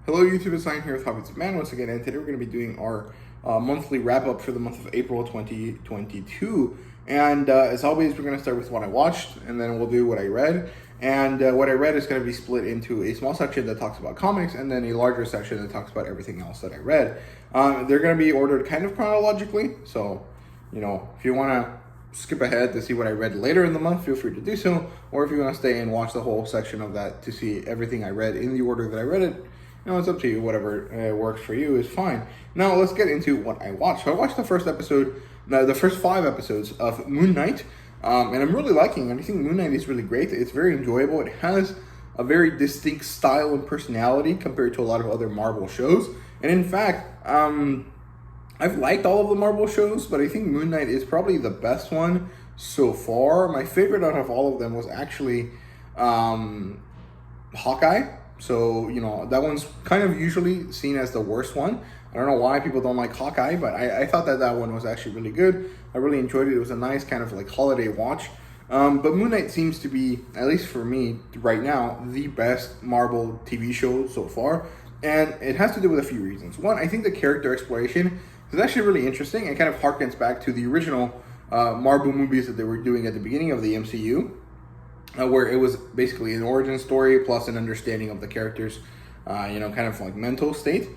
Hello YouTube, it's Ryan here with Hobbies of Man once again, and today we're going to be doing our monthly wrap-up for the month of April 2022. And as always, we're going to start with what I watched, and then we'll do what I read. And what I read is going to be split into a small section that talks about comics, and then a larger section that talks about everything else that I read. They're going to be ordered kind of chronologically, so, if you want to skip ahead to see what I read later in the month, feel free to do so. Or if you want to stay and watch the whole section of that to see everything I read in the order that I read it, it's up to you. Whatever works for you is fine. Now let's get into what I watched. So I watched the first 5 episodes of Moon Knight, and I'm really liking it. I think Moon Knight is really great. It's very enjoyable. It has a very distinct style and personality compared to a lot of other Marvel shows. And in fact, I've liked all of the Marvel shows, but I think Moon Knight is probably the best one so far. My favorite out of all of them was actually Hawkeye. So, that one's kind of usually seen as the worst one. I don't know why people don't like Hawkeye, but I thought that one was actually really good. I really enjoyed it. It was a nice kind of like holiday watch. But Moon Knight seems to be, at least for me right now, the best Marvel TV show so far. And it has to do with a few reasons. One, I think the character exploration is actually really interesting and kind of harkens back to the original Marvel movies that they were doing at the beginning of the MCU. Where it was basically an origin story plus an understanding of the characters, kind of like mental state.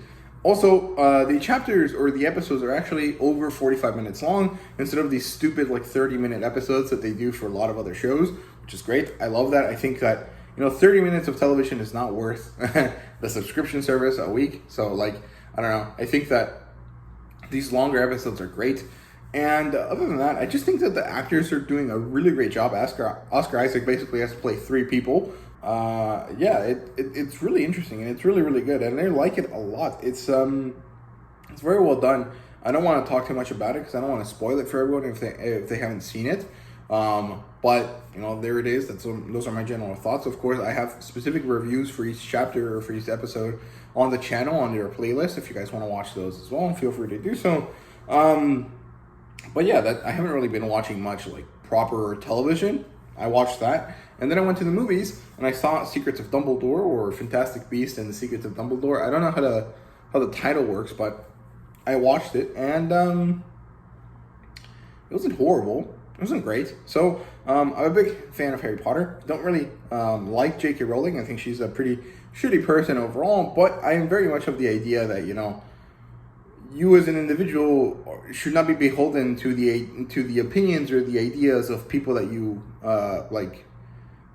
Also, the chapters or the episodes are actually over 45 minutes long instead of these stupid 30-minute episodes that they do for a lot of other shows, which is great. I love that. I think that 30 minutes of television is not worth the subscription service a week. So I don't know. I think that these longer episodes are great. And other than that, I just think that the actors are doing a really great job. Oscar Isaac basically has to play 3 people. It's really interesting and it's really, really good. And I like it a lot. It's very well done. I don't want to talk too much about it because I don't want to spoil it for everyone if they haven't seen it. But there it is. Those are my general thoughts. Of course, I have specific reviews for each chapter or for each episode on the channel on your playlist. If you guys want to watch those as well, feel free to do so. But yeah, I haven't really been watching much proper television. I watched that, and then I went to the movies and I saw Secrets of Dumbledore or Fantastic Beasts and the Secrets of Dumbledore. I don't know how the title works, but I watched it, and it wasn't horrible. It wasn't great. So I'm a big fan of Harry Potter. Don't really like J.K. Rowling. I think she's a pretty shitty person overall, but I am very much of the idea that you as an individual should not be beholden to the opinions or the ideas of people that you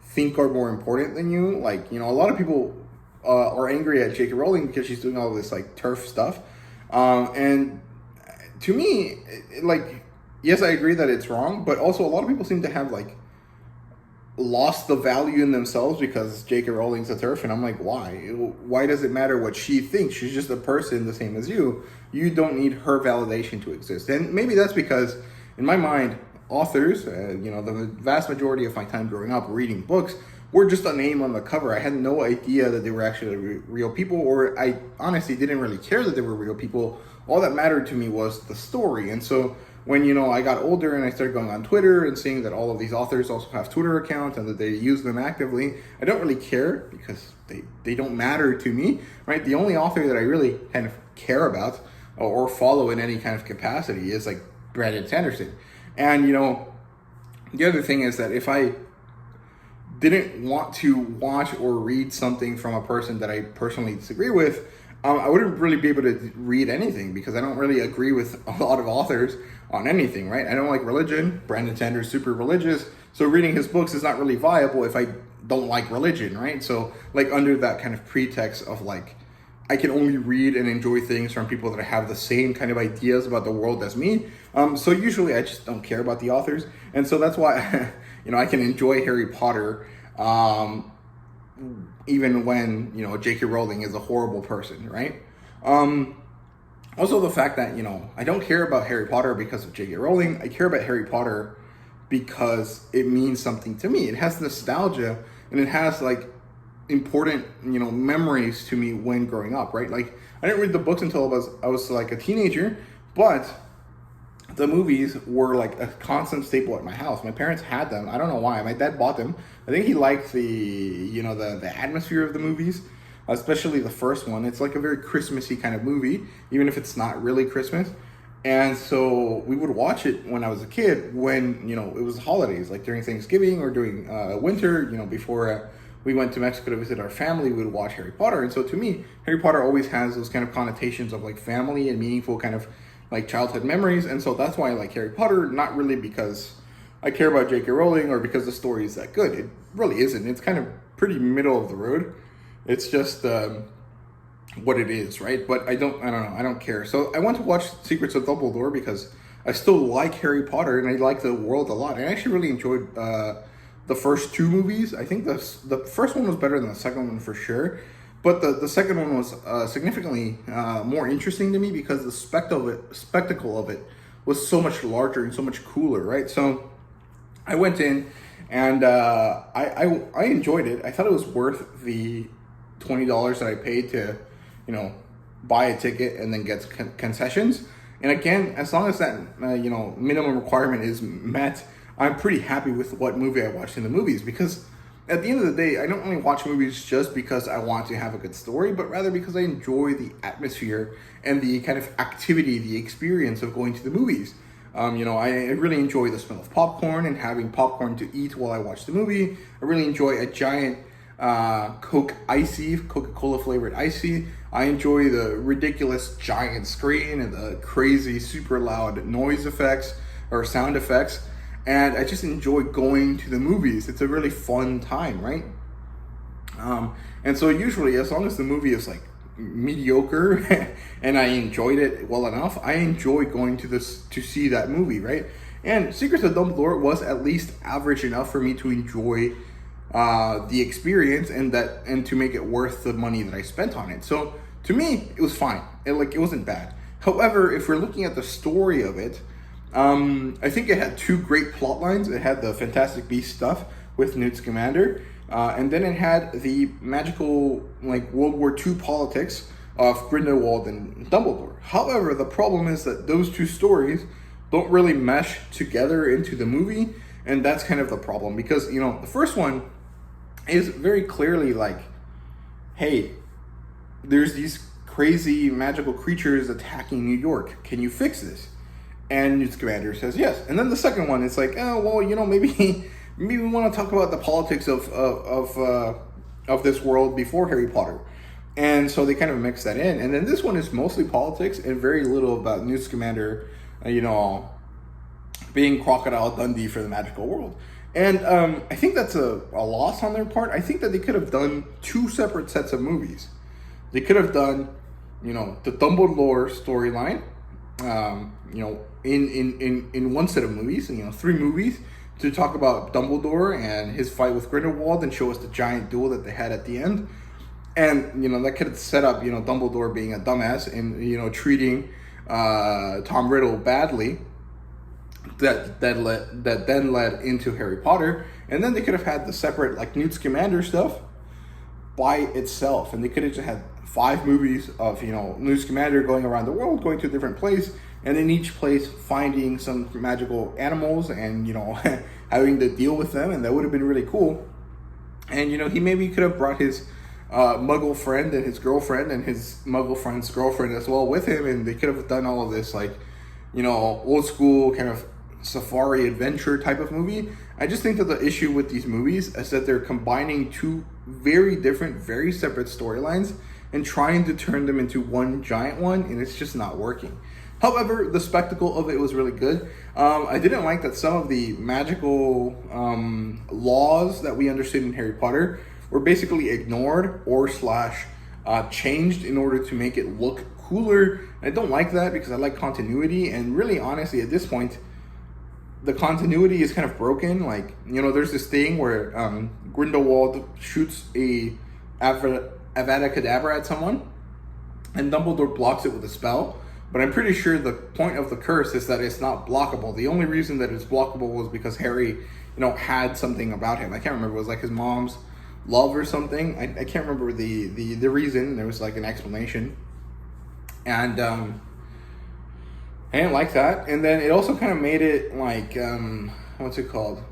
think are more important than you. A lot of people are angry at J.K. Rowling because she's doing all this turf stuff, and to me, yes, I agree that it's wrong, but also a lot of people seem to have lost the value in themselves because J.K. Rowling's a TERF, and I'm like, why? Why does it matter what she thinks? She's just a person the same as you. You don't need her validation to exist. And maybe that's because, in my mind, authors, the vast majority of my time growing up reading books, were just a name on the cover. I had no idea that they were actually real people, or I honestly didn't really care that they were real people. All that mattered to me was the story. And so when, I got older and I started going on Twitter and seeing that all of these authors also have Twitter accounts and that they use them actively, I don't really care because they don't matter to me, right? The only author that I really kind of care about or follow in any kind of capacity is Brandon Sanderson. And, the other thing is that if I didn't want to watch or read something from a person that I personally disagree with, I wouldn't really be able to read anything because I don't really agree with a lot of authors on anything, right? I don't like religion. Brandon Sanderson is super religious, so reading his books is not really viable if I don't like religion, right? So under that kind of pretext of I can only read and enjoy things from people that have the same kind of ideas about the world as me. So usually I just don't care about the authors, and so that's why I can enjoy Harry Potter. Even when, J.K. Rowling is a horrible person, right? Also the fact that, I don't care about Harry Potter because of J.K. Rowling. I care about Harry Potter because it means something to me. It has nostalgia, and it has, important, memories to me when growing up, right? I didn't read the books until I was a teenager, but the movies were a constant staple at my house. My parents had them. I don't know why. My dad bought them. I think he liked the atmosphere of the movies. especially the first one. It's like a very Christmassy kind of movie, even if it's not really Christmas. And so we would watch it when I was a kid, when, it was holidays, like during Thanksgiving or during winter, before we went to Mexico to visit our family, we would watch Harry Potter. And so to me, Harry Potter always has those kind of connotations of like family and meaningful kind of like childhood memories. And so that's why I like Harry Potter, not really because I care about J.K. Rowling or because the story is that good. It really isn't. It's kind of pretty middle of the road. It's just what it is, right? But I don't know. I don't care. So I went to watch Secrets of Dumbledore because I still like Harry Potter and I like the world a lot. I actually really enjoyed the first two movies. I think the first one was better than the second one for sure. But the second one was significantly more interesting to me because the spectacle of it was so much larger and so much cooler, right? So I went in and I enjoyed it. I thought it was worth the $20 that I paid to, buy a ticket and then get concessions. And again, as long as that, minimum requirement is met, I'm pretty happy with what movie I watched in the movies, because at the end of the day, I don't only watch movies just because I want to have a good story, but rather because I enjoy the atmosphere and the kind of activity, the experience of going to the movies. I really enjoy the smell of popcorn and having popcorn to eat while I watch the movie. I really enjoy a giant Coca-Cola flavored icy. I enjoy the ridiculous giant screen and the crazy super loud noise effects or sound effects. And I just enjoy going to the movies. It's a really fun time, right? And so usually, as long as the movie is like mediocre and I enjoyed it well enough, I enjoy going to see that movie, right? And Secrets of Dumbledore was at least average enough for me to enjoy the experience and to make it worth the money that I spent on it. So to me, it was fine. It wasn't bad. However, if we're looking at the story of it, I think it had two great plot lines. It had the Fantastic Beasts stuff with Newt Scamander, and then it had the magical World War II politics of Grindelwald and Dumbledore. However, the problem is that those two stories don't really mesh together into the movie, and that's kind of the problem, because the first one is very clearly like, hey, there's these crazy magical creatures attacking New York. Can you fix this? And Newt Scamander says yes. And then the second one, it's like, oh well, maybe we want to talk about the politics of this world before Harry Potter. And so they kind of mix that in. And then this one is mostly politics and very little about Newt Scamander, being Crocodile Dundee for the magical world. And I think that's a loss on their part. I think that they could have done two separate sets of movies. They could have done, the Dumbledore storyline, in one set of movies, 3 movies to talk about Dumbledore and his fight with Grindelwald and show us the giant duel that they had at the end. And, that could have set up, Dumbledore being a dumbass and, treating Tom Riddle badly. That then led into Harry Potter, and then they could have had the separate Newt Scamander stuff by itself, and they could have just had 5 movies of Newt Scamander going around the world, going to a different place, and in each place finding some magical animals and having to deal with them, and that would have been really cool. And he maybe could have brought his Muggle friend and his girlfriend and his Muggle friend's girlfriend as well with him, and they could have done all of this old school kind of safari adventure type of movie. I just think that the issue with these movies is that they're combining 2 very different, very separate storylines and trying to turn them into one giant one, and it's just not working. However, the spectacle of it was really good. I didn't like that some of the magical laws that we understood in Harry Potter were basically ignored or changed in order to make it look cooler. I don't like that because I like continuity, and really honestly at this point the continuity is kind of broken. There's this thing where Grindelwald shoots a Avada Kedavra at someone and Dumbledore blocks it with a spell, but I'm pretty sure the point of the curse is that it's not blockable. The only reason that it's blockable was because Harry had something about him. I can't remember, it was his mom's love or something. I can't remember the reason. There was an explanation. And I didn't like that. And then it also kind of made it what's it called?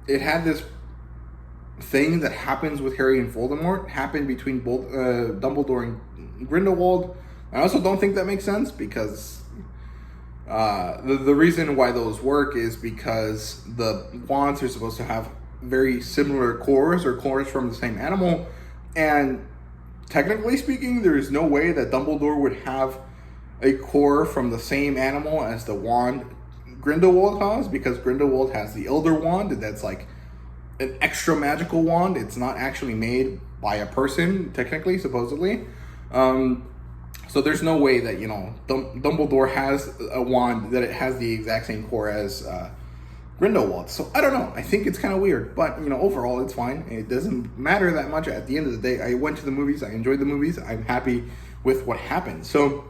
It had this thing that happens with Harry and Voldemort happened between both Dumbledore and Grindelwald. I also don't think that makes sense because the reason why those work is because the wands are supposed to have very similar cores or cores from the same animal, and technically speaking, there is no way that Dumbledore would have a core from the same animal as the wand Grindelwald has, because Grindelwald has the Elder Wand, and that's like an extra magical wand. It's not actually made by a person, technically, supposedly. So there's no way that, you know, Dumbledore has a wand that it has the exact same core as Grindelwald. So I don't know. I think it's kind of weird, but you know, overall it's fine. It doesn't matter that much. At the end of the day, I went to the movies. I enjoyed the movies. I'm happy with what happened. So,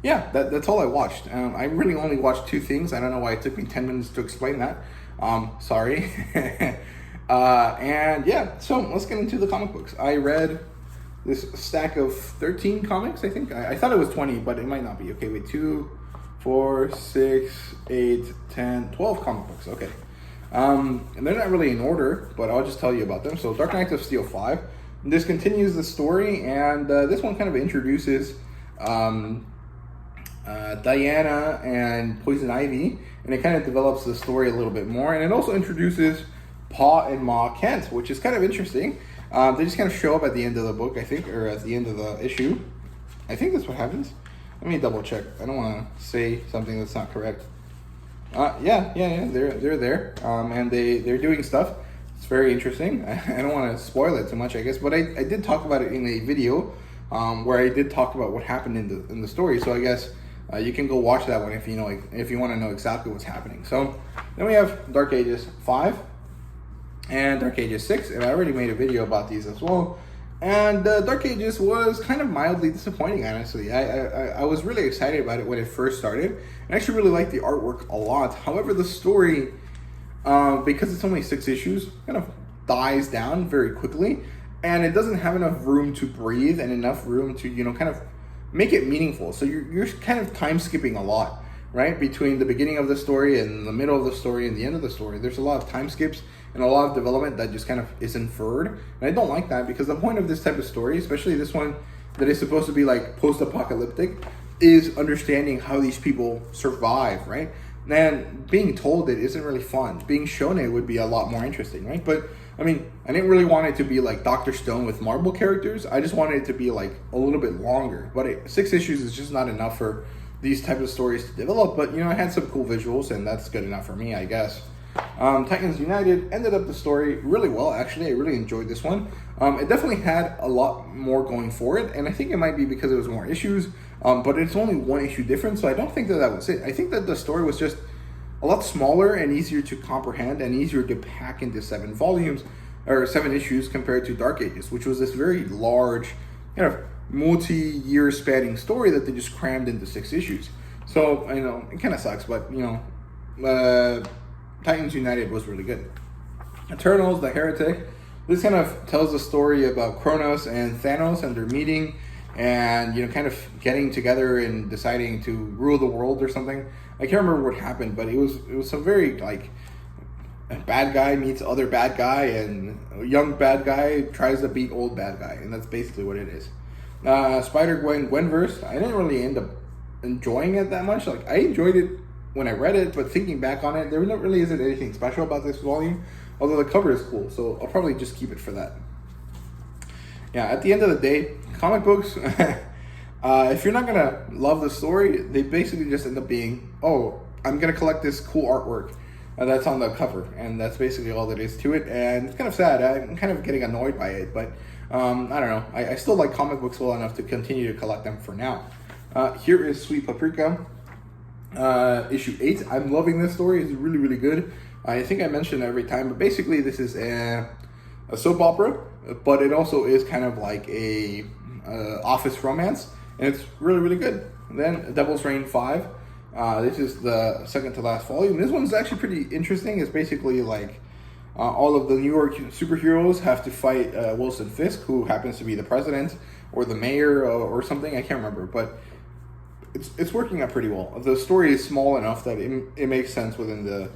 yeah, that's all I watched. I really only watched 2 things. I don't know why it took me 10 minutes to explain that. Sorry. And yeah, so let's get into the comic books. I read this stack of 13 comics, I think. I thought it was 20, but it might not be. Okay, wait, 2, 4, 6, 8, 10, 12 comic books. Okay. And they're not really in order, but I'll just tell you about them. So Dark Knights of Steel 5. This continues the story, and this one kind of introduces Diana and Poison Ivy, and it kind of develops the story a little bit more, and it also introduces Pa and Ma Kent, which is kind of interesting. They just kind of show up at the end of the book, I think, or at the end of the issue. I think that's what happens. Let me double check. I don't want to say something that's not correct. Yeah. They're there, and they're doing stuff. It's very interesting. I don't want to spoil it too much, I guess, but I did talk about it in a video where I did talk about what happened in the story. So I guess you can go watch that one if you want to know exactly what's happening. So then we have Dark Ages 5 and Dark Ages 6, and I already made a video about these as well. And Dark Ages was kind of mildly disappointing, honestly. I was really excited about it when it first started. I actually really liked the artwork a lot. However, the story, because it's only 6 issues, kind of dies down very quickly. And it doesn't have enough room to breathe and enough room to, you know, kind of make it meaningful. So you're kind of time skipping a lot, right? Between the beginning of the story and the middle of the story and the end of the story. There's a lot of time skips and a lot of development that just kind of is inferred. And I don't like that, because the point of this type of story, especially this one that is supposed to be like post-apocalyptic, is understanding how these people survive, right? And being told it isn't really fun. Being shown it would be a lot more interesting, right? But I mean, I didn't really want it to be like Dr. Stone with Marvel characters. I just wanted it to be like a little bit longer. But 6 issues is just not enough for these types of stories to develop. But, you know, it had some cool visuals, and that's good enough for me, I guess. Titans United ended up the story really well, actually. I really enjoyed this one. It definitely had a lot more going for it, and I think it might be because it was more issues, but it's only 1 issue difference, so I don't think that was it. I think that the story was just a lot smaller and easier to comprehend and easier to pack into 7 volumes, or 7 issues, compared to Dark Ages, which was this very large, kind of multi-year spanning story that they just crammed into 6 issues. So, you know, it kind of sucks, but, you know, Titans United was really good. Eternals, the Heretic. This kind of tells a story about Kronos and Thanos and their meeting, and, you know, kind of getting together and deciding to rule the world or something. I can't remember what happened, but it was some very, like, a bad guy meets other bad guy, and a young bad guy tries to beat old bad guy, and that's basically what it is. Spider-Gwen-Gwenverse, I didn't really end up enjoying it that much. Like, I enjoyed it when I read it, but thinking back on it, there really isn't anything special about this volume, although the cover is cool, so I'll probably just keep it for that. Yeah, at the end of the day, comic books, if you're not gonna love the story, they basically just end up being, oh, I'm gonna collect this cool artwork that's on the cover, and that's basically all that is to it, and it's kind of sad. I'm kind of getting annoyed by it, but I don't know. I still like comic books well enough to continue to collect them for now. Here is Sweet Paprika. Issue 8. I'm loving this story. It's really, really good. I think I mention it every time, but basically this is a soap opera, but it also is kind of like a office romance, and it's really, really good. And then Devil's Reign 5. This is the second to last volume. This one's actually pretty interesting. It's basically like all of the New York superheroes have to fight Wilson Fisk, who happens to be the president or the mayor or something. I can't remember, but it's working out pretty well. The story is small enough that it makes sense within the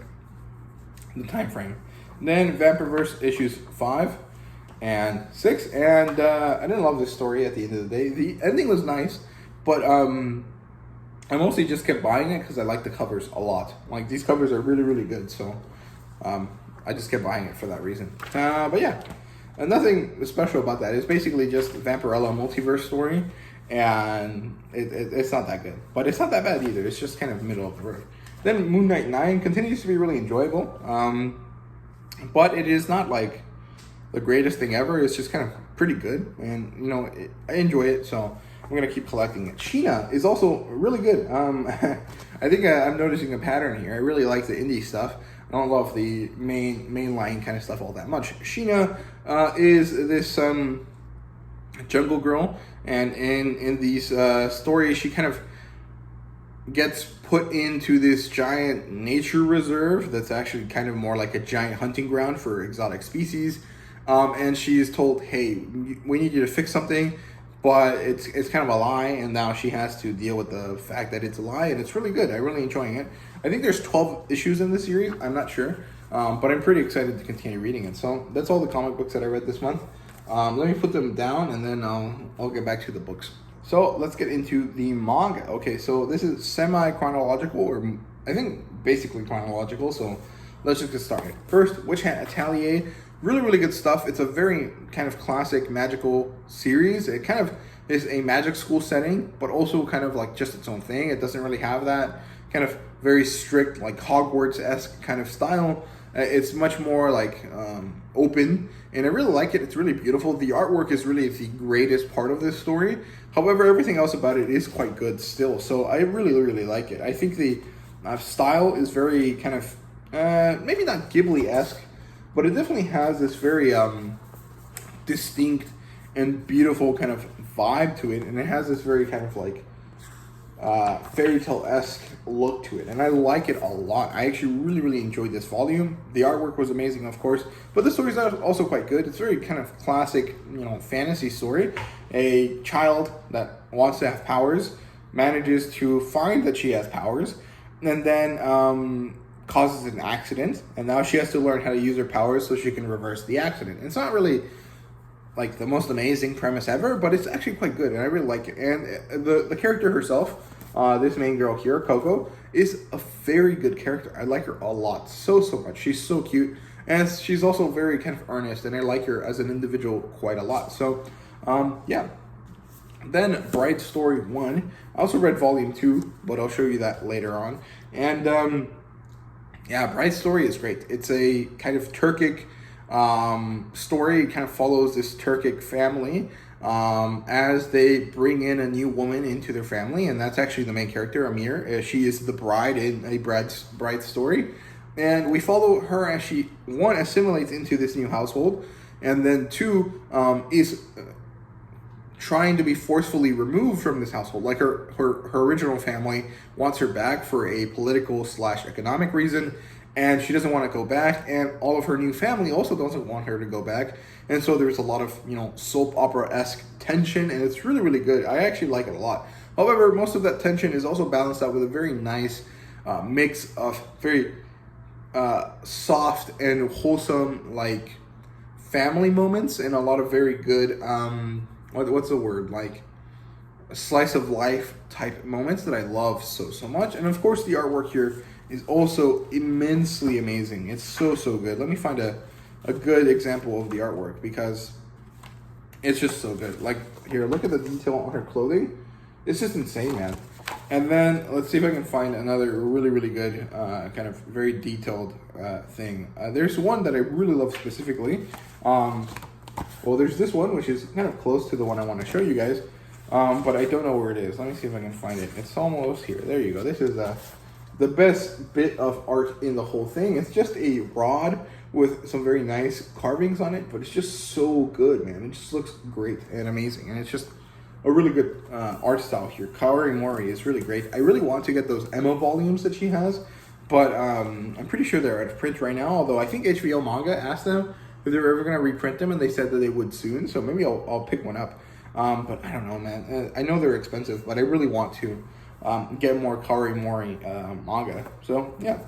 time frame. Then Vampirverse issues 5 and 6, and I didn't love this story at the end of the day. The ending was nice, but I mostly just kept buying it because I like the covers a lot. Like, these covers are really, really good, so I just kept buying it for that reason. But yeah, and nothing special about that. It's basically just Vampirella multiverse story, and it's not that good. But it's not that bad either. It's just kind of middle of the road. Then Moon Knight 9 continues to be really enjoyable, but it is not like the greatest thing ever. It's just kind of pretty good, and you know, I enjoy it, so I'm gonna keep collecting it. Sheena is also really good. I think I'm noticing a pattern here. I really like the indie stuff. I don't love the mainline kind of stuff all that much. Sheena is this jungle girl, and in these stories, she kind of gets put into this giant nature reserve that's actually kind of more like a giant hunting ground for exotic species. And she is told, hey, we need you to fix something, but it's kind of a lie, and now she has to deal with the fact that it's a lie, and it's really good. I'm really enjoying it. I think there's 12 issues in the series. I'm not sure, but I'm pretty excited to continue reading it. So that's all the comic books that I read this month. Let me put them down, and then I'll get back to the books. So let's get into the manga. Okay, so this is semi-chronological, or I think basically chronological, so let's just get started. First, Witch Hat Atelier. Really, really good stuff. It's a very kind of classic magical series. It kind of is a magic school setting, but also kind of like just its own thing. It doesn't really have that kind of very strict, like Hogwarts-esque kind of style. It's much more like open, and I really like it. It's really beautiful. The artwork is really the greatest part of this story. However, everything else about it is quite good still. So I really, really like it. I think the style is very kind of, maybe not Ghibli-esque, but it definitely has this very distinct and beautiful kind of vibe to it. And it has this very kind of like fairy tale-esque look to it, and I like it a lot. I actually really, really enjoyed this volume. The artwork was amazing, of course, but the stories are also quite good. It's very kind of classic, you know, fantasy story. A child that wants to have powers manages to find that she has powers, and then causes an accident, and now she has to learn how to use her powers so she can reverse the accident. It's not really like the most amazing premise ever, but it's actually quite good, and I really like it. And the character herself, this main girl here, Coco, is a very good character. I like her a lot, so much. She's so cute, and she's also very kind of earnest, and I like her as an individual quite a lot. So, yeah. Then Bride Story 1. I also read Volume 2, but I'll show you that later on. And, yeah, Bride Story is great. It's a kind of Turkic story. It kind of follows this Turkic family as they bring in a new woman into their family, and that's actually the main character, Amir. She is the bride in a bride story, and we follow her as she, one, assimilates into this new household, and then two, is trying to be forcefully removed from this household. Like her original family wants her back for a political / economic reason, and she doesn't want to go back, and all of her new family also doesn't want her to go back. And so there's a lot of, you know, soap opera-esque tension, and it's really, really good. I actually like it a lot. However, most of that tension is also balanced out with a very nice mix of very soft and wholesome, like, family moments, and a lot of very good, what's the word? Like, a slice of life type moments that I love so much. And of course, the artwork here is also immensely amazing. It's so good. Let me find a good example of the artwork, because it's just so good. Like, here, look at the detail on her clothing. It's just insane, man. And then let's see if I can find another really, really good kind of very detailed thing. There's one that I really love specifically. Well, there's this one, which is kind of close to the one I want to show you guys, but I don't know where it is. Let me see if I can find it. It's almost here. There you go. This is the best bit of art in the whole thing. It's just a rod with some very nice carvings on it, but it's just so good, man. It just looks great and amazing, and it's just a really good art style here. Kaori Mori is really great. I really want to get those Emma volumes that she has, but I'm pretty sure they're out of print right now, although I think HBO Manga asked them if they were ever going to reprint them, and they said that they would soon, so maybe I'll pick one up. But I don't know, man. I know they're expensive, but I really want to get more Kaori Mori manga. So, yeah.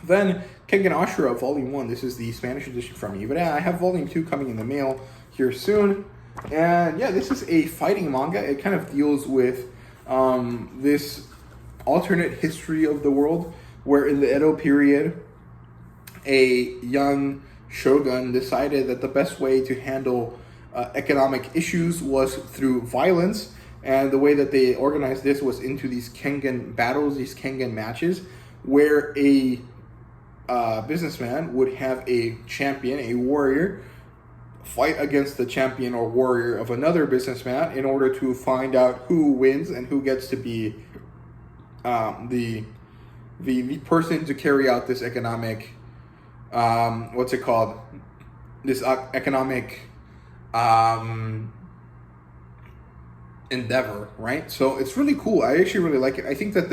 Then Kengan Ashura Volume 1. This is the Spanish edition from me. But yeah, I have Volume 2 coming in the mail here soon. And yeah, this is a fighting manga. It kind of deals with this alternate history of the world where in the Edo period, a young shogun decided that the best way to handle economic issues was through violence. And the way that they organized this was into these Kengan battles, these Kengan matches, where a businessman would have a champion, a warrior, fight against the champion or warrior of another businessman in order to find out who wins and who gets to be the person to carry out this economic this economic endeavor, right? So it's really cool. I actually really like it. I think that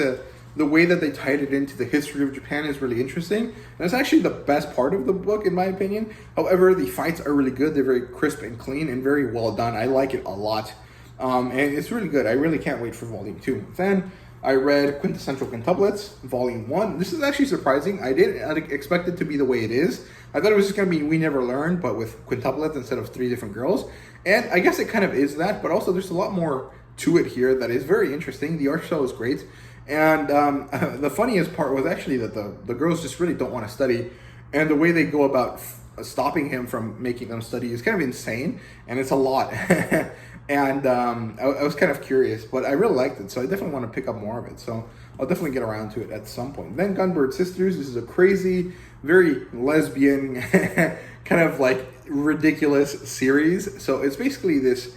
the way that they tied it into the history of Japan is really interesting. And it's actually the best part of the book, in my opinion. However, the fights are really good. They're very crisp and clean and very well done. I like it a lot. And it's really good. I really can't wait for Volume 2. Then I read Quintessential Quintuplets, Volume 1. This is actually surprising. I didn't expect it to be the way it is. I thought it was just going to be We Never Learned, but with quintuplets instead of 3 different girls. And I guess it kind of is that, but also there's a lot more to it here that is very interesting. The art style is great. And the funniest part was actually that the girls just really don't want to study. And the way they go about stopping him from making them study is kind of insane. And it's a lot. And I was kind of curious, but I really liked it. So I definitely want to pick up more of it. So I'll definitely get around to it at some point. Then Gunbird Sisters. This is a crazy, very lesbian, kind of like ridiculous series. So it's basically this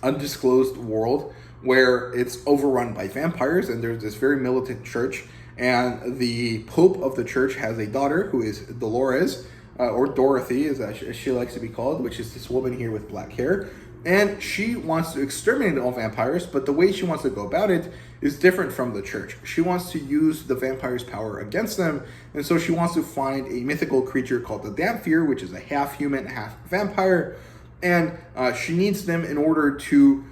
undisclosed world where it's overrun by vampires, and there's this very militant church, and the Pope of the church has a daughter who is Dolores, or Dorothy as she likes to be called, which is this woman here with black hair, and she wants to exterminate all vampires, but the way she wants to go about it is different from the church. She wants to use the vampires' power against them, and so she wants to find a mythical creature called the Damphir, which is a half-human, half-vampire, and she needs them in order to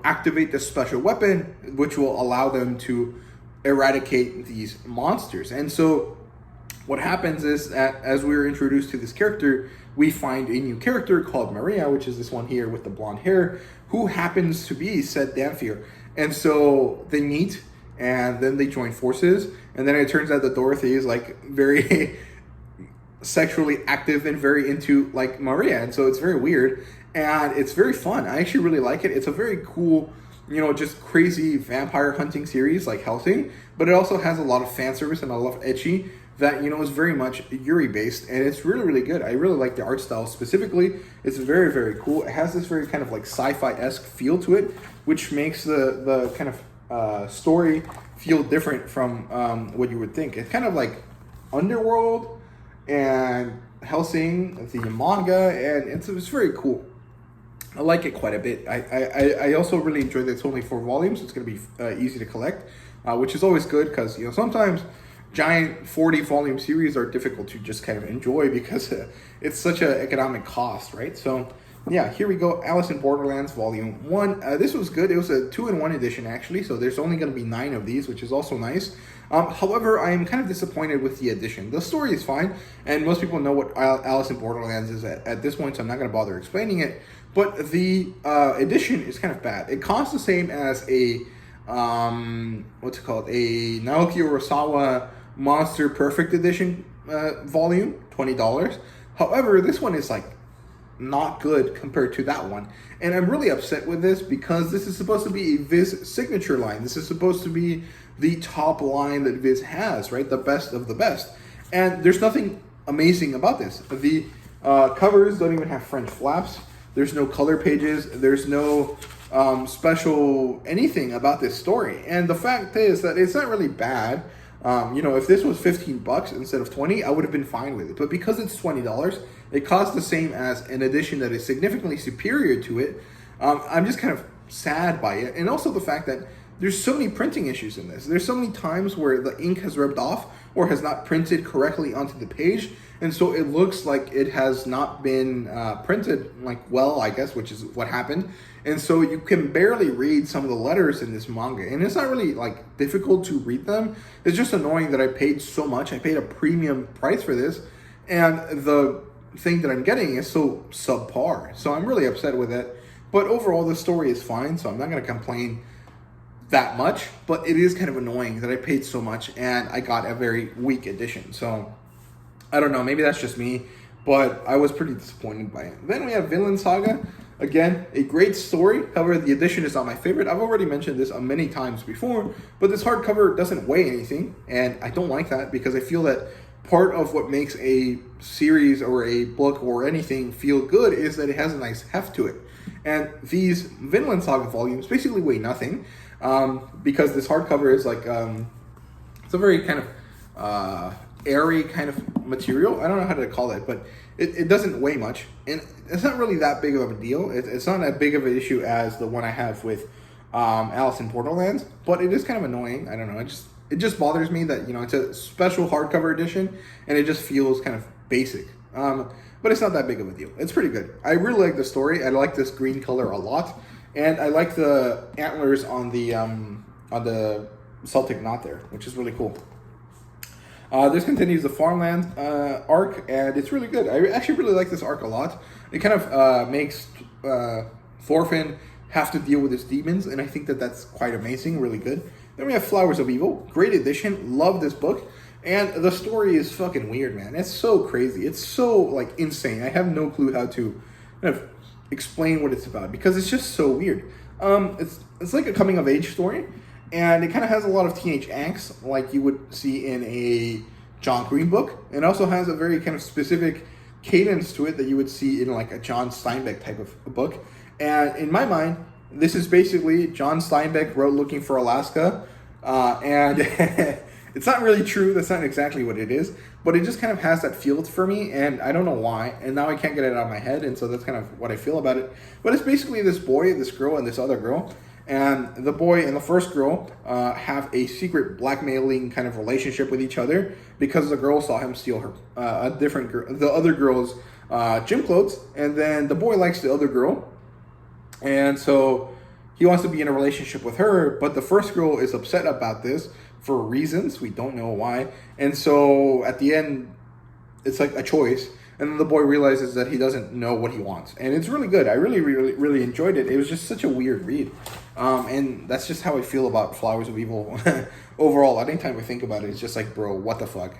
activate this special weapon, which will allow them to eradicate these monsters. And so what happens is that as we're introduced to this character, we find a new character called Maria, which is this one here with the blonde hair, who happens to be said Damphir. And so they meet, and then they join forces, and then it turns out that Dorothy is like very sexually active and very into like Maria, and so it's very weird. And it's very fun. I actually really like it. It's a very cool, just crazy vampire hunting series like Hellsing, but it also has a lot of fan service and a lot of ecchi that, is very much Yuri based, and it's really, really good. I really like the art style specifically. It's very, very cool. It has this very kind of like sci-fi-esque feel to it, which makes the kind of story feel different from what you would think. It's kind of like Underworld and Hellsing, the manga, and it's very cool. I like it quite a bit. I also really enjoyed that it's only 4 volumes. So it's going to be easy to collect, which is always good because, sometimes giant 40-volume series are difficult to just kind of enjoy because it's such an economic cost, right? So, yeah, here we go. Alice in Borderlands Volume 1. This was good. It was a 2-in-1 edition, actually, so there's only going to be 9 of these, which is also nice. However, I am kind of disappointed with the edition. The story is fine, and most people know what Alice in Borderlands is at this point, so I'm not going to bother explaining it. But the edition is kind of bad. It costs the same as a, a Naoki Urasawa Monster Perfect Edition volume, $20. However, this one is like not good compared to that one. And I'm really upset with this because this is supposed to be a Viz signature line. This is supposed to be the top line that Viz has, right? The best of the best. And there's nothing amazing about this. The covers don't even have French flaps. There's no color pages. There's no special anything about this story. And the fact is that it's not really bad. If this was $15 instead of 20, I would have been fine with it. But because it's $20, it costs the same as an edition that is significantly superior to it. I'm just kind of sad by it. And also the fact that there's so many printing issues in this. There's so many times where the ink has rubbed off or has not printed correctly onto the page, and so it looks like it has not been printed like well, I guess, which is what happened. And so you can barely read some of the letters in this manga, and it's not really like difficult to read them. It's just annoying that I paid so much. I paid a premium price for this, and the thing that I'm getting is so subpar. So I'm really upset with it. But overall, the story is fine, so I'm not going to complain that much. But it is kind of annoying that I paid so much and I got a very weak edition. So I don't know, maybe that's just me, but I was pretty disappointed by it. Then we have Vinland Saga. Again, a great story. However, the edition is not my favorite. I've already mentioned this many times before, but this hardcover doesn't weigh anything, and I don't like that because I feel that part of what makes a series or a book or anything feel good is that it has a nice heft to it. And these Vinland Saga volumes basically weigh nothing because this hardcover is like, it's a very kind of airy kind of material. I don't know how to call it, but it doesn't weigh much. And it's not really that big of a deal. It's not as big of an issue as the one I have with Alice in Borderlands, but it is kind of annoying. I don't know. It just bothers me that, it's a special hardcover edition and it just feels kind of basic. But it's not that big of a deal. It's pretty good. I really like the story. I like this green color a lot, and I like the antlers on the Celtic knot there, which is really cool. This continues the farmland arc, and it's really good. I actually really like this arc a lot. It kind of makes Thorfinn have to deal with his demons, and I think that that's quite amazing, really good. Then we have Flowers of Evil, great edition, love this book, and the story is fucking weird, man. It's so crazy, it's so like insane. I have no clue how to kind of explain what it's about because it's just so weird. It's like a coming of age story, and it kind of has a lot of teenage angst like you would see in a John Green book. It also has a very kind of specific cadence to it that you would see in like a John Steinbeck type of book. And in my mind, this is basically John Steinbeck wrote Looking for Alaska, and it's not really true. That's not exactly what it is, but it just kind of has that feel for me, and I don't know why, and now I can't get it out of my head, and so that's kind of what I feel about it. But it's basically this boy, this girl, and this other girl, and the boy and the first girl have a secret blackmailing kind of relationship with each other because the girl saw him steal her, the other girl's gym clothes, and then the boy likes the other girl, and so he wants to be in a relationship with her, but the first girl is upset about this for reasons we don't know why. And so at the end, it's like a choice. And then the boy realizes that he doesn't know what he wants. And it's really good. I really enjoyed it. It was just such a weird read. And that's just how I feel about Flowers of Evil overall. Anytime I think about it, it's just like, bro, what the fuck?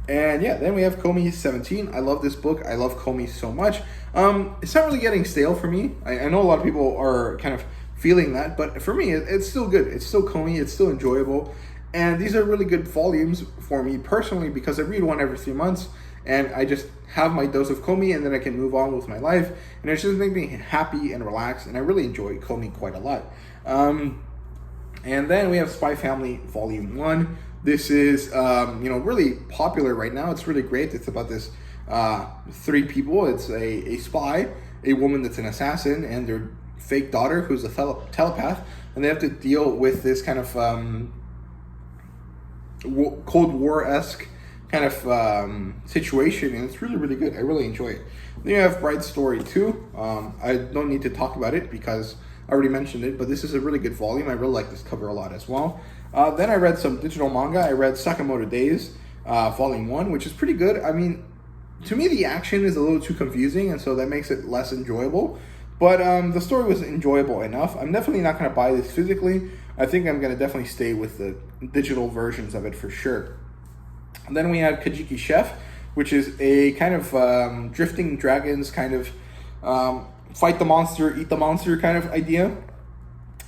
And yeah, then we have Komi 17. I love this book. I love Komi so much. It's not really getting stale for me. I know a lot of people are kind of feeling that, but for me, it's still good. It's still Komi. It's still enjoyable. And these are really good volumes for me personally because I read one every 3 months and I just have my dose of Komi and then I can move on with my life. And it just makes me happy and relaxed, and I really enjoy Komi quite a lot. And then we have Spy Family Volume 1. This is, really popular right now. It's really great. It's about this 3 people. It's a spy, a woman that's an assassin, and their fake daughter who's a telepath. And they have to deal with this kind of Cold War-esque kind of situation, and it's really good. I really enjoy it. Then you have Bright Story 2. I don't need to talk about it because I already mentioned it, but this is a really good volume. I really like this cover a lot as well. Then I read some digital manga. I read Sakamoto Days, Volume 1, which is pretty good. I mean, to me, the action is a little too confusing, and so that makes it less enjoyable. But the story was enjoyable enough. I'm definitely not going to buy this physically. I think I'm going to definitely stay with the digital versions of it for sure. And then we have Kajiki Chef, which is a kind of drifting dragons kind of fight the monster, eat the monster kind of idea,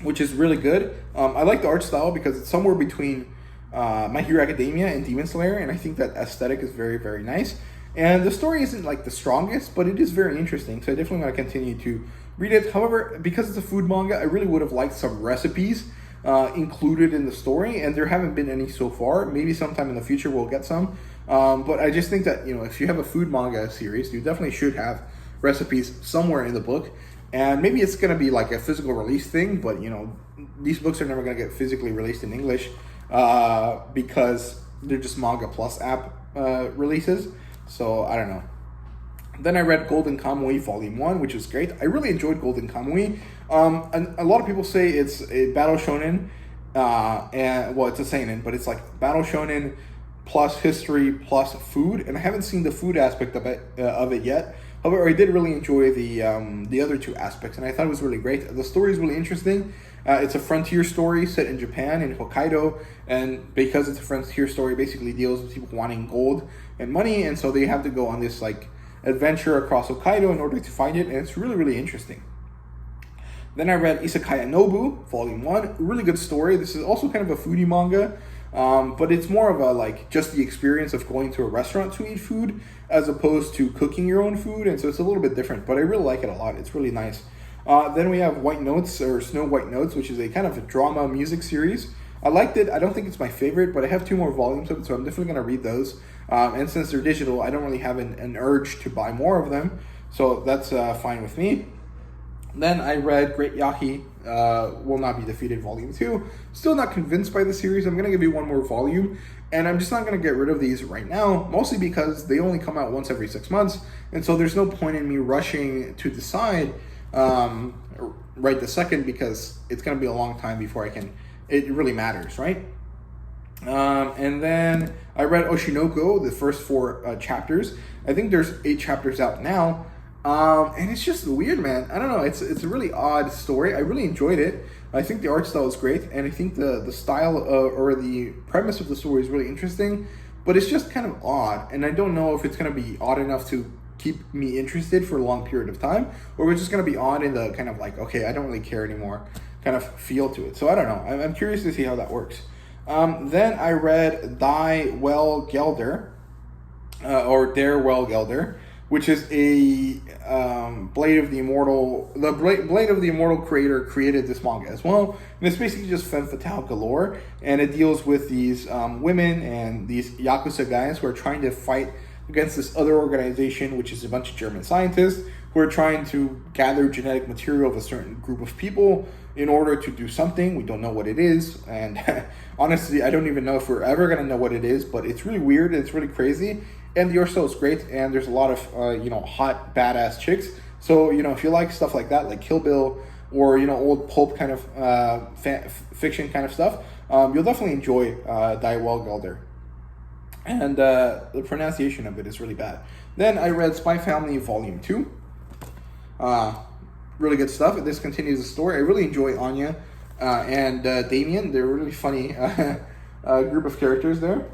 which is really good. I like the art style because it's somewhere between My Hero Academia and Demon Slayer, and I think that aesthetic is very nice. And the story isn't like the strongest, but it is very interesting, so I definitely want to continue to read it. However, because it's a food manga, I really would have liked some recipes included in the story, and there haven't been any so far. Maybe sometime in the future we'll get some. But I just think that, if you have a food manga series, you definitely should have recipes somewhere in the book. And maybe it's going to be like a physical release thing, but these books are never going to get physically released in English because they're just Manga Plus app releases. So I don't know. Then I read Golden Kamuy Volume 1, which was great. I really enjoyed Golden Kamuy. And a lot of people say it's a battle shonen, and well, it's a seinen, but it's like battle shonen plus history plus food, and I haven't seen the food aspect of it yet. However, I did really enjoy the other two aspects, and I thought it was really great. The story is really interesting. It's a frontier story set in Japan, in Hokkaido, and because it's a frontier story, it basically deals with people wanting gold and money, and so they have to go on this like adventure across Hokkaido in order to find it, and it's really, really interesting. Then I read Isekai Nobu, Volume 1. Really good story. This is also kind of a foodie manga, but it's more of a like just the experience of going to a restaurant to eat food as opposed to cooking your own food, and so it's a little bit different, but I really like it a lot. It's really nice. Then we have White Notes, or Snow White Notes, which is a kind of a drama music series. I liked it. I don't think it's my favorite, but I have 2 more volumes of it, so I'm definitely going to read those. And since they're digital, I don't really have an urge to buy more of them, so that's fine with me. Then I read Great Yaki Will Not Be Defeated Volume 2. Still not convinced by the series. I'm going to give you 1 more volume, and I'm just not going to get rid of these right now, mostly because they only come out once every 6 months, and so there's no point in me rushing to decide right this second, because it's going to be a long time before it really matters, right? And then I read Oshinoko, the first 4 chapters. I think there's 8 chapters out now. And it's just weird, man. I don't know. It's a really odd story. I really enjoyed it. I think the art style is great, and I think the style or the premise of the story is really interesting. But it's just kind of odd, and I don't know if it's going to be odd enough to keep me interested for a long period of time, or it's just going to be odd in the kind of like, okay, I don't really care anymore kind of feel to it. So I don't know. I'm curious to see how that works. Then I read Die Well Gelder, or Der Well Gelder, which is a Blade of the Immortal. The Blade of the Immortal creator created this manga as well, and it's basically just femme fatale galore, and it deals with these women and these Yakuza guys who are trying to fight against this other organization, which is a bunch of German scientists who are trying to gather genetic material of a certain group of people in order to do something. We don't know what it is, and honestly, I don't even know if we're ever going to know what it is, but it's really weird, it's really crazy, and the art style is great, and there's a lot of, hot, badass chicks. So, if you like stuff like that, like Kill Bill, or, old pulp kind of fiction kind of stuff, you'll definitely enjoy Die Well Gelder. And the pronunciation of it is really bad. Then I read Spy Family Volume 2. Really good stuff. This continues the story. I really enjoy Anya and Damien. They're a really funny group of characters there.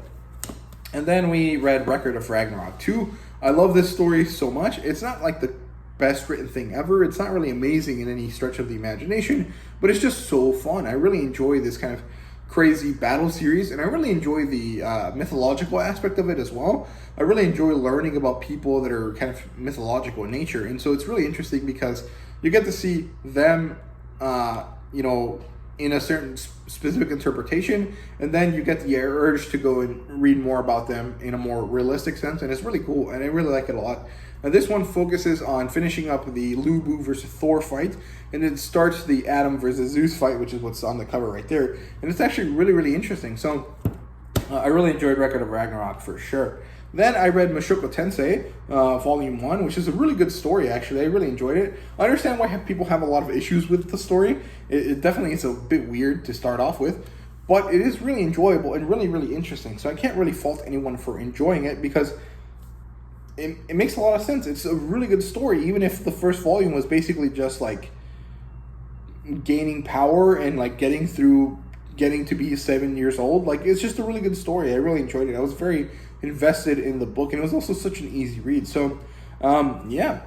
And then we read Record of Ragnarok 2. I love this story so much. It's not like the best written thing ever. It's not really amazing in any stretch of the imagination, but it's just so fun. I really enjoy this kind of crazy battle series, and I really enjoy the mythological aspect of it as well. I really enjoy learning about people that are kind of mythological in nature, and so it's really interesting because you get to see them, in a certain specific interpretation, and then you get the urge to go and read more about them in a more realistic sense, and it's really cool, and I really like it a lot. Now, this one focuses on finishing up the Lubu versus Thor fight, and it starts the Adam versus Zeus fight, which is what's on the cover right there, and it's actually really, really interesting. So I really enjoyed Record of Ragnarok for sure. Then I read Mushoku Tensei, Volume 1, which is a really good story, actually. I really enjoyed it. I understand why people have a lot of issues with the story. It definitely is a bit weird to start off with, but it is really enjoyable and really, really interesting. So I can't really fault anyone for enjoying it, because it makes a lot of sense. It's a really good story, even if the first volume was basically just like gaining power and like getting to be 7 years old. Like, it's just a really good story. I really enjoyed it. I was very invested in the book, and it was also such an easy read. So yeah.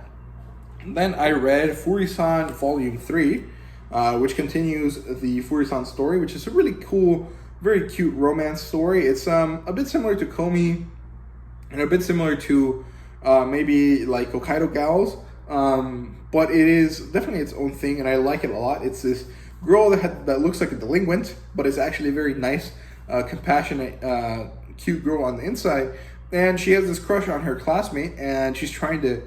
Then I read Furisan Volume 3, which continues the Furisan story, which is a really cool, very cute romance story. It's a bit similar to Komi, and a bit similar to maybe like Hokkaido Gals, but it is definitely its own thing, and I like it a lot. It's this girl that looks like a delinquent, but is actually a very nice, compassionate, cute girl on the inside, and she has this crush on her classmate, and she's trying to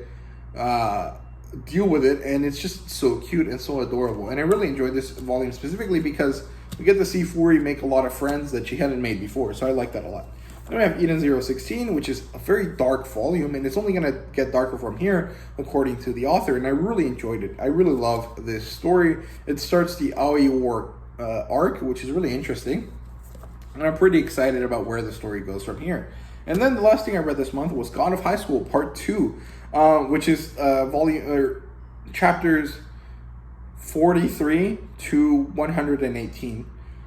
deal with it, and it's just so cute and so adorable. And I really enjoyed this volume specifically because we get to see Furi make a lot of friends that she hadn't made before, so I like that a lot. Then we have Eden 016, which is a very dark volume, and it's only going to get darker from here, according to the author, and I really enjoyed it. I really love this story. It starts the Aoi War arc, which is really interesting, and I'm pretty excited about where the story goes from here. And then the last thing I read this month was God of High School Part 2, which is chapters 43 to 118,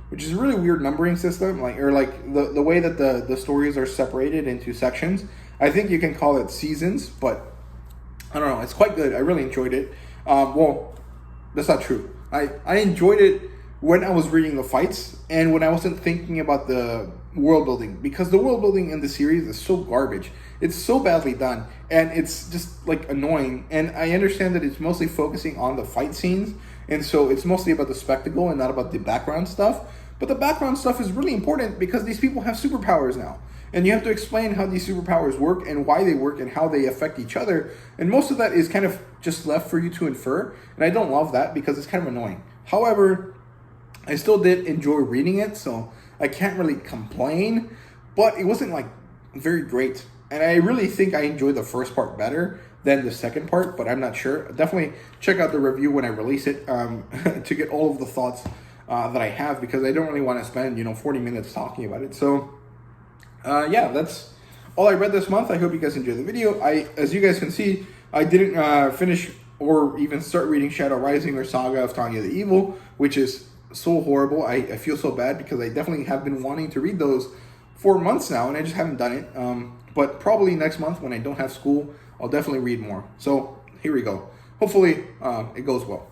which is a really weird numbering system, the way that the stories are separated into sections. I think you can call it seasons, but I don't know. It's quite good. I really enjoyed it. Well, that's not true. I enjoyed it when I was reading the fights and when I wasn't thinking about the world building, because the world building in the series is so garbage. It's so badly done, and it's just like annoying. And I understand that it's mostly focusing on the fight scenes, and so it's mostly about the spectacle and not about the background stuff. But the background stuff is really important because these people have superpowers now, and you have to explain how these superpowers work and why they work and how they affect each other. And most of that is kind of just left for you to infer, and I don't love that because it's kind of annoying. However, I still did enjoy reading it, so I can't really complain, but it wasn't like very great. And I really think I enjoyed the first part better than the second part, but I'm not sure. Definitely check out the review when I release it to get all of the thoughts that I have, because I don't really want to spend 40 minutes talking about it. So yeah, that's all I read this month. I hope you guys enjoyed the video. As you guys can see, I didn't finish or even start reading Shadow Rising or Saga of Tanya the Evil, which is so horrible. I feel so bad because I definitely have been wanting to read those for months now, and I just haven't done it. But probably next month when I don't have school, I'll definitely read more. So here we go. Hopefully it goes well.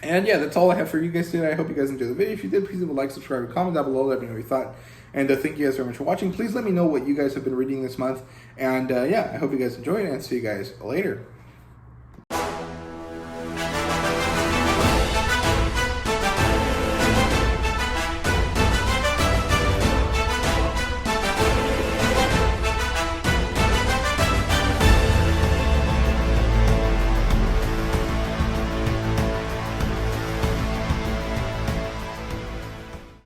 And yeah, that's all I have for you guys today. I hope you guys enjoyed the video. If you did, please leave a like, subscribe, and comment down below. Let me know what you thought. And thank you guys very much for watching. Please let me know what you guys have been reading this month. And yeah, I hope you guys enjoyed it, and see you guys later.